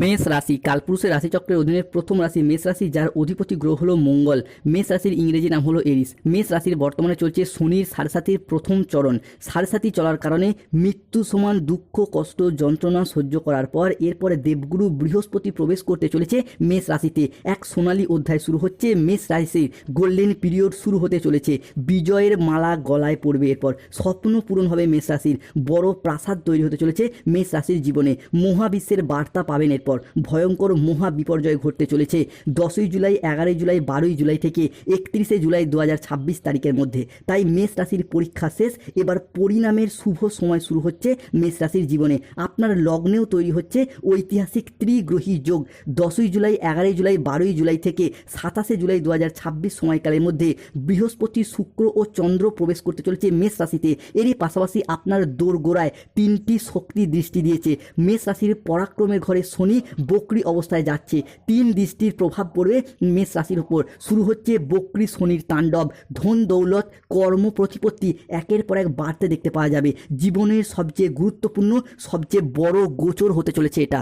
মেষ রাশি কালপুরুষের রাশিচক্রের অধীনে প্রথম রাশি মেষ রাশি, যার অধিপতি গ্রহ হলো মঙ্গল। মেষ রাশির ইংরেজি নাম হলো এরিস। মেষ রাশির বর্তমানে চলছে শনির সাড়ে প্রথম চরণ। সাড়ে চলার কারণে মৃত্যু সমান দুঃখ, কষ্ট, যন্ত্রণা সহ্য করার পর এরপরে দেবগুরু বৃহস্পতি প্রবেশ করতে চলেছে মেষ রাশিতে। এক সোনালী অধ্যায় শুরু হচ্ছে। মেষ রাশির গোল্ডেন পিরিয়ড শুরু হতে চলেছে। বিজয়ের মালা গলায় পড়বে। এরপর স্বপ্ন পূরণ হবে মেষ রাশির। বড় প্রাসাদ তৈরি হতে চলেছে মেষ রাশির জীবনে। মহাবিশ্বের বার্তা পাবেন। এরপর ভয়ঙ্কর মহা বিপর্যয় ঘটতে চলেছে 10ই জুলাই, 11ই জুলাই, 12ই জুলাই থেকে 31শে জুলাই 2026 তারিখের মধ্যে। তাই মেষ রাশির পরীক্ষা শেষ, এবার পরিণামের শুভ সময় শুরু হচ্ছে মেষ রাশির জীবনে। আপনার লগ্নেও তৈরি হচ্ছে ঐতিহাসিক ত্রিগ্রহী যোগ। 10ই জুলাই, 11ই জুলাই, 12ই জুলাই থেকে 27শে জুলাই 2026 সময়কালের মধ্যে বৃহস্পতি, শুক্র ও চন্দ্র প্রবেশ করতে চলেছে মেষ রাশিতে। এরই পাশাপাশি আপনার দোরগোড়ায় 3টি শক্তি দৃষ্টি দিয়েছে। মেষ রাশির পরাক্রমের ঘরে শনি বক্রী অবস্থায় যাচ্ছে। 3 দৃষ্টির প্রভাব পড়বে মেষ রাশির উপর। শুরু হচ্ছে বক্রী শনির তাণ্ডব। ধন দৌলত, কর্ম প্রতিপত্তি একের পর এক বাড়তে দেখতে পাওয়া যাবে। জীবনের সবচেয়ে গুরুত্বপূর্ণ, সবচেয়ে বড় গোচর হতে চলেছে এটা।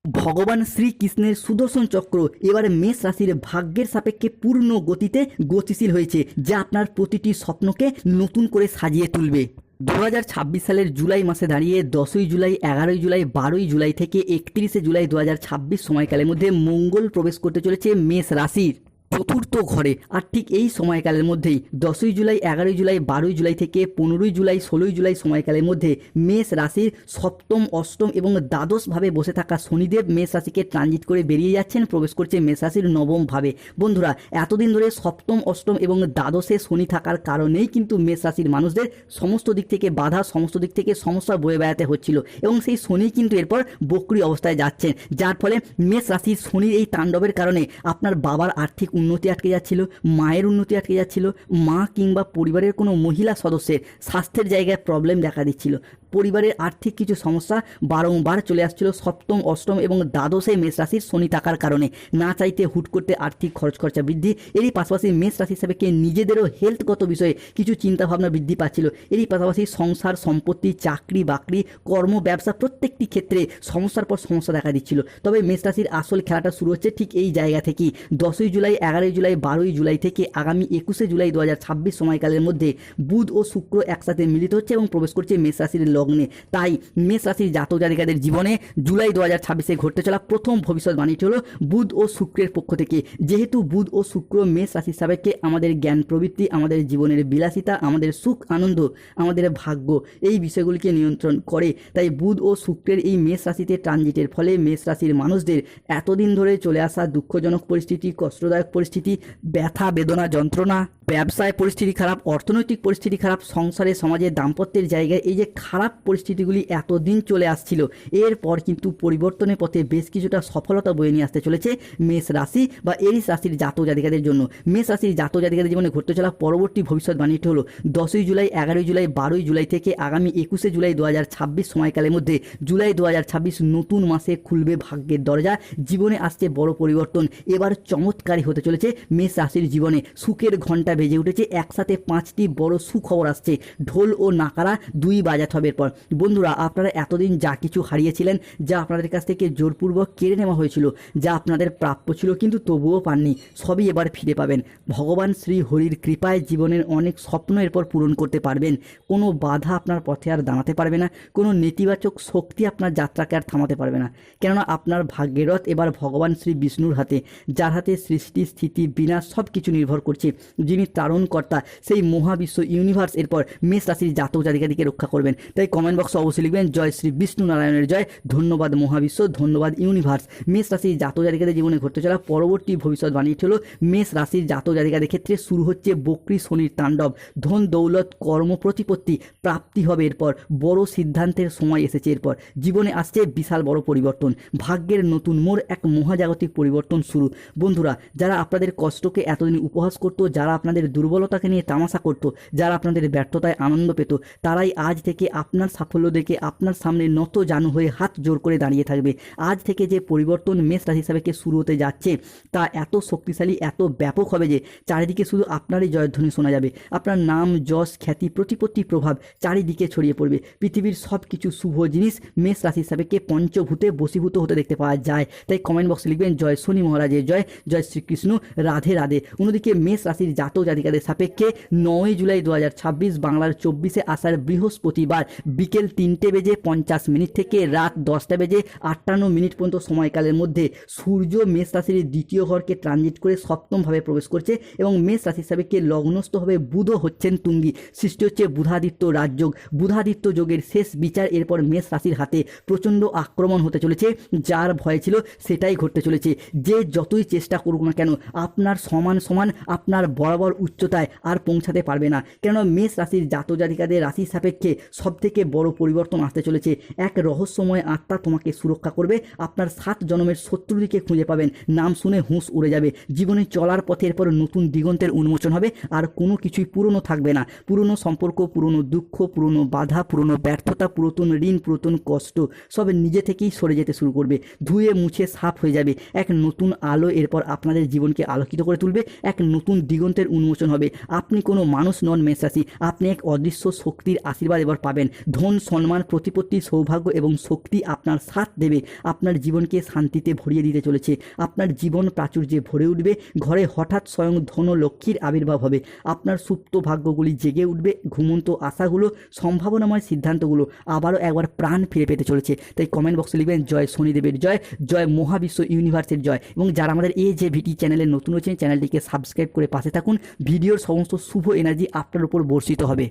ভগবান শ্রীকৃষ্ণের সুদর্শন চক্র এবারে মেষ রাশির ভাগ্যের সাপেক্ষে পূর্ণ গতিতে গতিশীল হয়েছে, যা আপনার প্রতিটি স্বপ্নকে নতুন করে সাজিয়ে তুলবে। 2026 সালের জুলাই মাসে দাঁড়িয়ে 10ই জুলাই, 11ই জুলাই, 12ই জুলাই থেকে 31শে জুলাই 2026 সময়কালের মধ্যে মঙ্গল প্রবেশ করতে চলেছে মেষ রাশির চতুর্থ ঘরে। আর ঠিক এই সময়কালের মধ্যেই 10ই জুলাই, 11ই জুলাই, 12ই জুলাই থেকে 15ই জুলাই, 16ই জুলাই সময়কালের মধ্যে মেষ রাশির সপ্তম, অষ্টম এবং দ্বাদশভাবে বসে থাকা শনিদেব মেষ রাশিকে ট্রানজিট করে বেরিয়ে যাচ্ছেন, প্রবেশ করছে মেষ রাশির নবম ভাবে। বন্ধুরা, এতদিন ধরে সপ্তম, অষ্টম এবং দ্বাদশে শনি থাকার কারণেই কিন্তু মেষ রাশির মানুষদের সমস্ত দিক থেকে বাধা, সমস্ত দিক থেকে সমস্যা বয়ে বেড়াতে হচ্ছিল, এবং সেই শনি কিন্তু এরপর বক্রী অবস্থায় যাচ্ছেন, যার ফলে মেষ রাশির শনির এই তাণ্ডবের কারণে আপনার বাবার আর্থিক উন্নতি আটকে যাচ্ছিল, মায়ের উন্নতি আটকে যাচ্ছিল, মা কিংবা পরিবারের কোনো মহিলা সদস্যের স্বাস্থ্যের জায়গায় প্রবলেম দেখা দিচ্ছিল, পরিবারের আর্থিক কিছু সমস্যা বারংবার চলে আসছিল সপ্তম, অষ্টম এবং দ্বাদশে মেষ রাশির শনি থাকার কারণে। না চাইতে হুট করতে আর্থিক খরচ খরচা বৃদ্ধি। এরই পাশাপাশি মেষ রাশি হিসাবে নিজেদেরও হেলথগত বিষয়ে কিছু চিন্তাভাবনা বৃদ্ধি পাচ্ছিল। এরই পাশাপাশি সংসার, সম্পত্তি, চাকরি বাকরি, কর্ম, ব্যবসা প্রত্যেকটি ক্ষেত্রে সমস্যার পর সমস্যা দেখা দিচ্ছিল। তবে মেষ রাশির আসল খেলাটা শুরু হচ্ছে ঠিক এই জায়গা থেকেই। 10ই জুলাই, 11ই জুলাই, 12ই জুলাই থেকে আগামী 21শে জুলাই 2026 সময়কালের মধ্যে বুধ ও শুক্র একসাথে মিলিত হচ্ছে এবং প্রবেশ করছে মেষ রাশির লগ্নে। তাই মেষ রাশির জাতক জাতিকাদের জীবনে জুলাই 2026-এ ঘটতে চলা প্রথম ভবিষ্যৎবাণীটি হলো বুধ ও শুক্রের পক্ষ থেকে। যেহেতু বুধ ও শুক্র মেষ রাশির সাপেক্ষে আমাদের জ্ঞান প্রবৃত্তি, আমাদের জীবনের বিলাসিতা, আমাদের সুখ আনন্দ, আমাদের ভাগ্য, এই বিষয়গুলিকে নিয়ন্ত্রণ করে, তাই বুধ ও শুক্রের এই মেষ রাশিতে ট্রানজিটের ফলে মেষ রাশির মানুষদের এতদিন ধরে চলে আসা দুঃখজনক পরিস্থিতি, কষ্টদায়ক পরিস্থিতি, ব্যথা বেদনা যন্ত্রণা, ব্যবসায় পরিস্থিতি খারাপ, অর্থনৈতিক পরিস্থিতি খারাপ, সংসারে সমাজে দাম্পত্যের জায়গায় এই যে খারাপ পরিস্থিতিগুলি এতদিন চলে আসছিল, এরপর কিন্তু পরিবর্তনের পথে বেশ কিছুটা সফলতা বয়ে নিয়ে আসতে চলেছে মেষ রাশি বা এরিস রাশির জাতক জাতিকাদের জন্য। মেষ রাশির জাতক জাতিকাদের জীবনে ঘটতে চলা পরবর্তী ভবিষ্যৎবাণীটি হলো 10ই জুলাই, 11ই জুলাই, 12ই জুলাই থেকে আগামী 21শে জুলাই 2026 সময়কালের মধ্যে জুলাই 2026 নতুন মাসে খুলবে ভাগ্যের দরজা। জীবনে আসছে বড় পরিবর্তন। এবার চমৎকারী হতে চলেছে মেষ রাশির জীবনে। সুখের ঘণ্টা বেজে উঠেছে। একসাথে 5টি বড় সুখবর আসছে। ঢোল ও নাকারা দুই বাজাত হবে এরপর। বন্ধুরা, আপনারা এতদিন যা কিছু হারিয়েছিলেন, যা আপনাদের কাছ থেকে জোরপূর্বক কেড়ে নেওয়া হয়েছিল, যা আপনাদের প্রাপ্য ছিল কিন্তু তবুও পাননি, সবই এবার ফিরে পাবেন। ভগবান শ্রী হরির কৃপায় জীবনের অনেক স্বপ্ন এরপর পূরণ করতে পারবেন। কোনো বাধা আপনার পথে আর দাঁড়াতে পারবে না, কোনো নেতিবাচক শক্তি আপনার যাত্রাকে আর থামাতে পারবে না, কেননা আপনার ভাগ্যের রথ এবার ভগবান শ্রী বিষ্ণুর হাতে, যার হাতে সৃষ্টি, স্থিতি, বিনাশ সব কিছু নির্ভর করছে। যিনি তারণকর্তা, সেই মহাবিশ্ব ইউনিভার্স এরপর মেষ রাশির জাতক জাতিকাদিকে রক্ষা করবেন। তাই কমেন্ট বক্সে অবশ্যই লিখবেন জয় শ্রী বিষ্ণু নারায়ণের জয়, ধন্যবাদ মহাবিশ্ব, ধন্যবাদ ইউনিভার্স। মেষ রাশির জাতক জাতিকাদের জীবনে ঘটতে চলা পরবর্তী ভবিষ্যৎবাণীটি হলো মেষ রাশির জাতক জাতিকাদের ক্ষেত্রে শুরু হচ্ছে বক্রী শনির তাণ্ডব। ধন দৌলত, কর্ম প্রতিপত্তি প্রাপ্তি হবে। এরপর বড় সিদ্ধান্তের সময় এসেছে। এরপর জীবনে আসছে বিশাল বড় পরিবর্তন, ভাগ্যের নতুন মোড়, এক মহাজাগতিক পরিবর্তন শুরু। বন্ধুরা, যারা আপনাদের কষ্টকে এতদিন উপহাস করতো, যারা আপনাদের দুর্বলতাকে নিয়ে তামাশা করতো, যারা আপনাদের ব্যর্থতায় আনন্দ পেত, তারাই আজ থেকে আপনার আপনার সাফল্য দেখে আপনার সামনে নত জানু হয়ে হাত জোর করে দাঁড়িয়ে থাকবে। আজ থেকে যে পরিবর্তন মেষ রাশি হিসাবে শুরু হতে যাচ্ছে তা এত শক্তিশালী, এত ব্যাপক হবে যে চারিদিকে শুধু আপনারই জয়ধ্বনি শোনা যাবে। আপনার নাম, যশ, খ্যাতি, প্রতিপত্তি, প্রভাব চারিদিকে ছড়িয়ে পড়বে। পৃথিবীর সব কিছু শুভ জিনিস মেষ রাশি হিসাবে পঞ্চভূতে বশীভূত হতে দেখতে পাওয়া যায়। তাই কমেন্ট বক্সে লিখবেন জয় শনি মহারাজের জয়, জয় শ্রীকৃষ্ণ, রাধে রাধে। অন্যদিকে মেষ রাশির জাতক জাতিকাদের সাপেক্ষে 9 জুলাই 2026 বাংলার 24শে আষাঢ় বৃহস্পতিবার বিকেল 3:50 থেকে রাত 10:58 পর্যন্ত সময়কালের মধ্যে সূর্য মেষ রাশির দ্বিতীয় ঘরকে ট্রানজিট করে সপ্তমভাবে প্রবেশ করছে এবং মেষ রাশি হিসাবে লগ্নস্থভাবে বুধও হচ্ছেন তুঙ্গি। সৃষ্টি হচ্ছে বুধাদিত্য রাজযোগ। বুধাদিত্য যোগের শেষ বিচার এরপর মেষ রাশির হাতে প্রচণ্ড আক্রমণ হতে চলেছে। যার ভয় ছিল সেটাই ঘটতে চলেছে। যে যতই চেষ্টা করুক না কেন আপনার সমান সমান আপনার বরাবর উচ্চতায় আর পৌঁছাতে পারবে না। কেন মেষ রাশির জাতক জাতিকাদের রাশির সাপেক্ষে সবথেকে বড় পরিবর্তন আসতে চলেছে। এক রহস্যময় আত্মা তোমাকে সুরক্ষা করবে। আপনার 7 জন্মের শত্রুদিকে খুঁজে পাবেন। নাম শুনে হুঁশ উড়ে যাবে। জীবনে চলার পথে এরপর নতুন দিগন্তের উন্মোচন হবে। আর কোনো কিছুই পুরনো থাকবে না। পুরনো সম্পর্ক, পুরনো দুঃখ, পুরনো বাধা, পুরনো ব্যর্থতা, পুরাতন ঋণ, পুরাতন কষ্ট সব নিজে থেকেই সরে যেতে শুরু করবে। ধুয়ে মুছে সাফ হয়ে যাবে। এক নতুন আলো এরপর আপনাদের জীবনকে আলোকিত করে তুলবে। এক নতুন দিগন্তের উন্মোচন হবে। আপনি কোনো মানুষ নন মেষ রাশি, আপনি এক অদৃশ্য শক্তির আশীর্বাদ এবার পাবেন। ধন, সম্মান, প্রতিপত্তি, সৌভাগ্য এবং শক্তি আপনার সাথ দেবে। আপনার জীবনকে শান্তিতে ভরিয়ে দিতে চলেছে। আপনার জীবন প্রাচুর্যে ভরে উঠবে। ঘরে হঠাৎ স্বয়ং ধন লক্ষ্মীর আবির্ভাব হবে। আপনার সুপ্ত ভাগ্যগুলি জেগে উঠবে। ঘুমন্ত আশাগুলো, সম্ভাবনাময় সিদ্ধান্তগুলো আবারও একবার প্রাণ ফিরে পেতে চলেছে। তাই কমেন্ট বক্সে লিখবেন জয় শনিদেবের জয়, জয় মহাবিশ্ব ইউনিভার্সের জয়। এবং যারা আমাদের এই যে ভিটি চ্যানেলে নতুন হচ্ছেন চ্যানেলটিকে সাবস্ক্রাইব করে পাশে থাকুন। ভিডিওর সমস্ত শুভ এনার্জি আপনার উপর বর্ষিত হবে।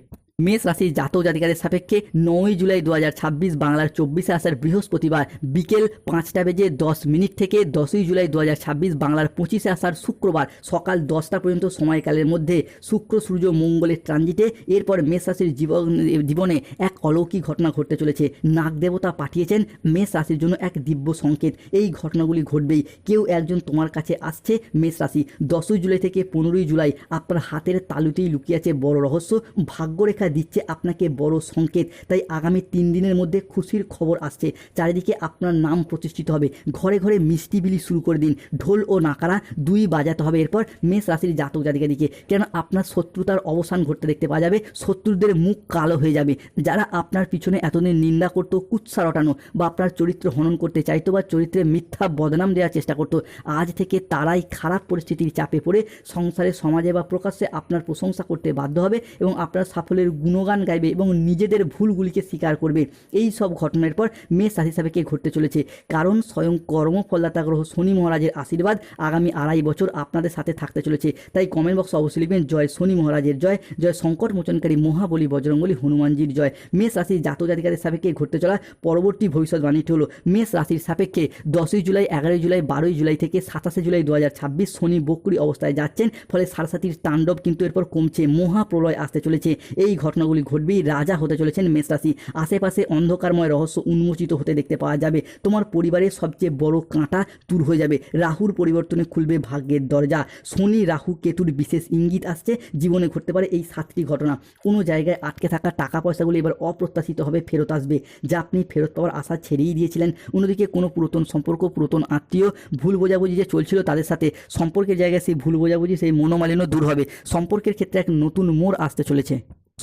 মেষ রাশির জাতক জাতিকাদের সাপেক্ষে 9 জুলাই 2026 বাংলার 24শে আষাঢ় বৃহস্পতিবার বিকেল 5:10 থেকে 10ই জুলাই 2026 বাংলার 25শে আষাঢ় শুক্রবার সকাল 10টা পর্যন্ত সময়কালের মধ্যে শুক্র সূর্য মঙ্গলের ট্রানজিটে এরপর মেষ রাশির জীবনে এক অলৌকিক ঘটনা ঘটতে চলেছে। নাগ দেবতা পাঠিয়েছেন মেষ রাশির জন্য এক দিব্য সংকেত। এই ঘটনাগুলি ঘটবেই। কেউ একজন তোমার কাছে আসছে মেষ রাশি। 10ই জুলাই থেকে 15ই জুলাই আপনার হাতের তালুতেই লুকিয়ে আছে বড় রহস্য। ভাগ্যরেখা দিচ্ছে আপনাকে বড় সংকেত। তাই আগামী 3 দিনের মধ্যে খুশির খবর আসছে। চারিদিকে আপনার নাম প্রতিষ্ঠিত হবে। ঘরে ঘরে মিষ্টি বিলি শুরু করে দিন। ঢোল ও নাকারা দুই বাজাতে হবে এরপর মেষ রাশির জাতক জাতিকাদিকে। কেন আপনার শত্রুতার অবসান ঘটতে দেখতে পাওয়া যাবে। শত্রুদের মুখ কালো হয়ে যাবে। যারা আপনার পিছনে এতদিন নিন্দা করতো, কুৎসা রটানো বা আপনার চরিত্র হনন করতে চাইতো বা চরিত্রে মিথ্যা বদনাম দেওয়ার চেষ্টা করতো, আজ থেকে তারাই খারাপ পরিস্থিতির চাপে পড়ে সংসারে, সমাজে বা প্রকাশ্যে আপনার প্রশংসা করতে বাধ্য হবে এবং আপনার সাফল্যের গুণগান গাইবে এবং নিজেদের ভুলগুলিকে স্বীকার করবে। এই সব ঘটনার পর মেষ রাশি হিসাবে ঘটতে চলেছে। কারণ স্বয়ং কর্মফলদাতা গ্রহ শনি মহারাজের আশীর্বাদ আগামী 2.5 বছর আপনাদের সাথে থাকতে চলেছে। তাই কমেন্ট বক্সে অবশ্যই লিখবেন জয় শনি মহারাজের জয়, জয় সংকট মোচনকারী মহাবলী বজরঙ্গলী হনুমানজির জয়। মেষ রাশির জাতক জাতিকাদের সাপেক্ষে ঘটতে চলা পরবর্তী ভবিষ্যৎবাণীটি হলো মেষ রাশির সাপেক্ষে 10ই জুলাই, 11ই জুলাই, 12ই জুলাই থেকে 27শে জুলাই 2026 শনি বক্রী অবস্থায় যাচ্ছেন। ফলে সারসাতির তাণ্ডব কিন্তু এরপর কমছে। মহাপ্রলয় আসতে চলেছে। এই ঘটনাগুলি ঘটবেই। রাজা হতে চলেছেন মেষ রাশি। আশেপাশে অন্ধকারময় রহস্য উন্মোচিত হতে দেখতে পাওয়া যাবে। তোমার পরিবারের সবচেয়ে বড় কাঁটা দূর হয়ে যাবে। রাহুর পরিবর্তনে খুলবে ভাগ্যের দরজা। শনি, রাহু, কেতুর বিশেষ ইঙ্গিত আসছে। জীবনে ঘটতে পারে এই 7টি ঘটনা। কোনো জায়গায় আটকে থাকা টাকা পয়সাগুলো এবার অপ্রত্যাশিতভাবে ফেরত আসবে, যা আপনি ফেরত পাওয়ার আশা ছেড়েই দিয়েছিলেন। অন্যদিকে কোনো পুরাতন সম্পর্ক, পুরাতন আত্মীয়, ভুল বোঝাবুঝি যে চলছিল তাদের সাথে, সম্পর্কের জায়গায় সেই ভুল বোঝাবুঝি, সেই মনোমালিন্য দূর হবে। সম্পর্কের ক্ষেত্রে এক নতুন মোড় আসতে চলেছে।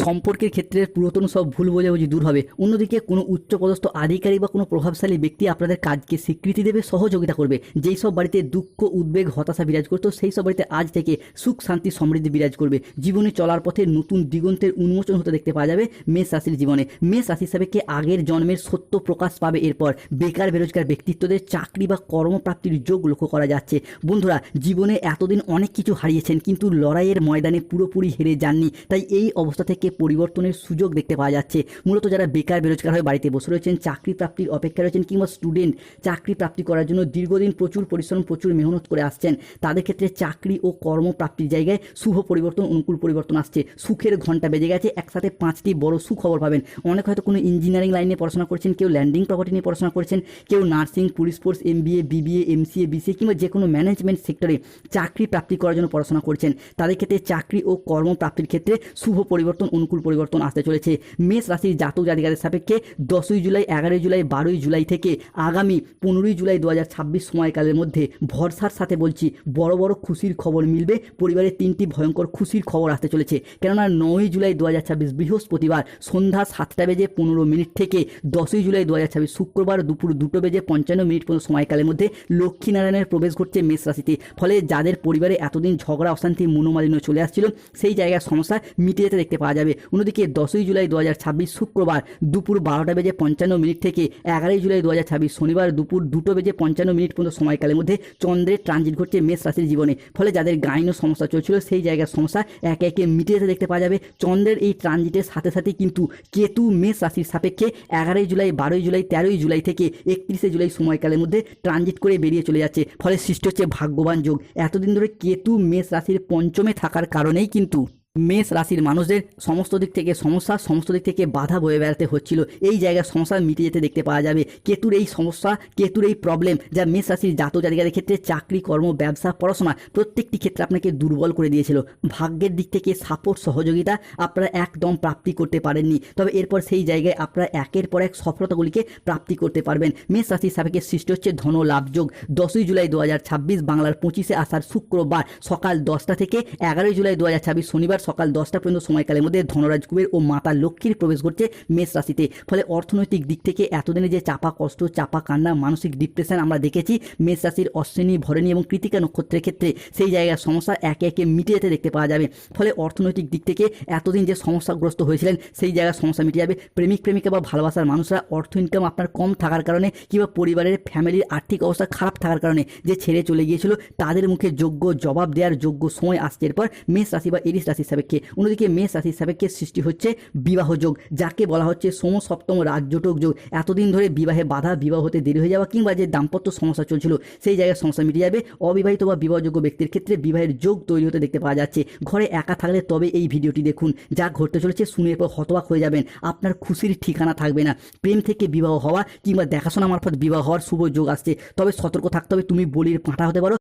সম্পর্কের ক্ষেত্রে পুরাতন সব ভুল বোঝাবুঝি দূর হবে। অন্যদিকে কোনো উচ্চপদস্থ আধিকারিক বা কোনো প্রভাবশালী ব্যক্তি আপনাদের কাজকে স্বীকৃতি দেবে, সহযোগিতা করবে। যেই সব বাড়িতে দুঃখ, উদ্বেগ, হতাশা বিরাজ করতো সেই সব বাড়িতে আজ থেকে সুখ, শান্তি, সমৃদ্ধি বিরাজ করবে। জীবনে চলার পথে নতুন দিগন্তের উন্মোচন হতে দেখতে পাওয়া যাবে মেষ রাশির জীবনে। মেষ রাশি হিসাবে আগের জন্মের সত্য প্রকাশ পাবে। এরপর বেকার বেরোজগার ব্যক্তিত্বদের চাকরি বা কর্মপ্রাপ্তির যোগ লক্ষ্য করা যাচ্ছে। বন্ধুরা, জীবনে এতদিন অনেক কিছু হারিয়েছেন কিন্তু লড়াইয়ের ময়দানে পুরোপুরি হেরে যাননি। তাই এই অবস্থা থেকে পরিবর্তনের সুযোগ দেখতে পাওয়া যাচ্ছে। মূলত যারা বেকার বেরোজগার হয়ে বাড়িতে বসে রয়েছেন, চাকরি প্রাপ্তির অপেক্ষা রয়েছেন, কিংবা স্টুডেন্ট চাকরি প্রাপ্তি করার জন্য দীর্ঘদিন প্রচুর পরিশ্রম, প্রচুর মেহনত করে আসছেন, তাদের ক্ষেত্রে চাকরি ও কর্মপ্রাপ্তির জায়গায় শুভ পরিবর্তন, অনুকূল পরিবর্তন আসছে। সুখের ঘন্টা বেজে গেছে। একসাথে 5টি বড় সুখবর পাবেন। অনেক হয়তো কোনো ইঞ্জিনিয়ারিং লাইনে পড়াশোনা করছেন, কেউ ল্যান্ডিং প্রপার্টি নিয়ে পড়াশোনা করছেন, কেউ nursing, police force, MBA, BBA, MCA, BCA কিংবা যে কোনো ম্যানেজমেন্ট সেক্টরে চাকরি প্রাপ্তি করার জন্য পড়াশোনা করছেন। তাদের ক্ষেত্রে চাকরি ও কর্মপ্রাপ্তির ক্ষেত্রে শুভ পরিবর্তন, অনুকূল পরিবর্তন আসতে চলেছে। মেষ রাশির জাতক জাতিকাদের সাপেক্ষে 10ই জুলাই, 11ই জুলাই, 12ই জুলাই থেকে আগামী 15ই জুলাই 2026 সময়কালের মধ্যে ভরসার সাথে বলছি বড় বড় খুশির খবর মিলবে। পরিবারের 3টি ভয়ঙ্কর খুশির খবর আসতে চলেছে। কেননা 9ই জুলাই 2026 বৃহস্পতিবার সন্ধ্যা 7:15 থেকে 10ই জুলাই 2026 শুক্রবার দুপুর 2:55 পর্যন্ত সময়কালের মধ্যে লক্ষ্মীনারায়ণের প্রবেশ ঘটছে মেষ রাশিতে। ফলে যাদের পরিবারে এতদিন ঝগড়া অশান্তি মনোমালিন্য চলে আসছিল সেই জায়গার সমস্যা মিটে যেতে দেখতে পাওয়া যাবে। অন্যদিকে 10ই জুলাই 2026 শুক্রবার দুপুর 12:55 থেকে 11ই জুলাই 2026 শনিবার দুপুর 2:55 পর্যন্ত সময়কালের মধ্যে চন্দ্রের ট্রানজিট ঘটছে মেষ রাশির জীবনে। ফলে যাদের গাইন সমস্যা চলছিল সেই জায়গার সমস্যা একে একে মিটে যেতে দেখতে পাওয়া যাবে। চন্দ্রের এই ট্রানজিটের সাথে সাথে কিন্তু কেতু মেষ রাশির সাপেক্ষে 11ই জুলাই, 12ই জুলাই, 13ই জুলাই থেকে 31শে জুলাই সময়কালের মধ্যে ট্রানজিট করে বেরিয়ে চলে যাচ্ছে। ফলে সৃষ্টি হচ্ছে ভাগ্যবান যোগ। এতদিন ধরে কেতু মেষ রাশির পঞ্চমে থাকার কারণেই কিন্তু মেষ রাশির মানুষদের সমস্ত দিক থেকে সমস্যা, সমস্ত দিক থেকে বাধা বয়ে বেড়াতে হচ্ছিল। এই জায়গার সমস্যা মিটে যেতে দেখতে পাওয়া যাবে। কেতুর এই সমস্যা, কেতুর এই প্রবলেম যা মেষ রাশির জাতক জাতিকাদের ক্ষেত্রে চাকরি, কর্ম, ব্যবসা, পড়াশোনা প্রত্যেকটি ক্ষেত্রে আপনাকে দুর্বল করে দিয়েছিল। ভাগ্যের দিক থেকে সাপোর্ট, সহযোগিতা আপনারা একদম প্রাপ্তি করতে পারেননি। তবে এরপর সেই জায়গায় আপনারা একের পর এক সফলতাগুলিকে প্রাপ্তি করতে পারবেন। মেষ রাশির সাপেক্ষে সৃষ্টি হচ্ছে ধন লাভ যোগ। 10ই জুলাই 2026 বাংলার 25শে আষাঢ় শুক্রবার সকাল 10টা থেকে 11ই জুলাই 2026 শনিবার সকাল 10টা পর্যন্ত সময়কালের মধ্যে ধনরাজ কুবের ও মাতা লক্ষ্মীর প্রবেশ ঘটছে মেষ রাশিতে। ফলে অর্থনৈতিক দিক থেকে এতদিনে যে চাপা কষ্ট, চাপা কান্না, মানসিক ডিপ্রেশন আমরা দেখেছি মেষ রাশির অশ্বিনী, ভরণী এবং কৃতিকা নক্ষত্রের ক্ষেত্রে সেই জায়গার সমস্যা একে একে মিটে যেতে দেখতে পাওয়া যাবে। ফলে অর্থনৈতিক দিক থেকে এতদিন যে সমস্যাগ্রস্ত হয়েছিলেন সেই জায়গার সমস্যা মিটে যাবে। প্রেমিক প্রেমিকা বা ভালোবাসার মানুষরা অর্থ ইনকাম আপনার কম থাকার কারণে কিংবা পরিবারের ফ্যামিলির আর্থিক অবস্থা খারাপ থাকার কারণে যে ছেড়ে চলে গিয়েছিল তাদের মুখে যোগ্য জবাব দেওয়ার যোগ্য সময় আসছে এরপর মেষ রাশি বা এরিস রাশির সাপেক্ষে। অন্যদিকে মেষ রাশির সাপেক্ষে সৃষ্টি হচ্ছে বিবাহ যোগ, যাকে বলা হচ্ছে সোম সপ্তম রাজযোটক যোগ। এতদিন ধরে বিবাহে বাধা, বিবাহ হতে দেরি হয়ে যাওয়া কিংবা যে দাম্পত্য সমস্যা চলছিল সেই জায়গায় সমস্যা মিটে যাবে। অবিবাহিত বা বিবাহযোগ্য ব্যক্তির ক্ষেত্রে বিবাহের যোগ তৈরি হতে দেখতে পাওয়া যাচ্ছে। ঘরে একা থাকলে তবে এই ভিডিওটি দেখুন, যা ঘটতে চলেছে শুনে এরপর হতবাক হয়ে যাবেন। আপনার খুশির ঠিকানা থাকবে না। প্রেম থেকে বিবাহ হওয়া কিংবা দেখাশোনা মারফত বিবাহ হওয়ার শুভ যোগ আসছে। তবে সতর্ক থাকতে হবে, তুমি বলির পাঁঠা হতে পারো।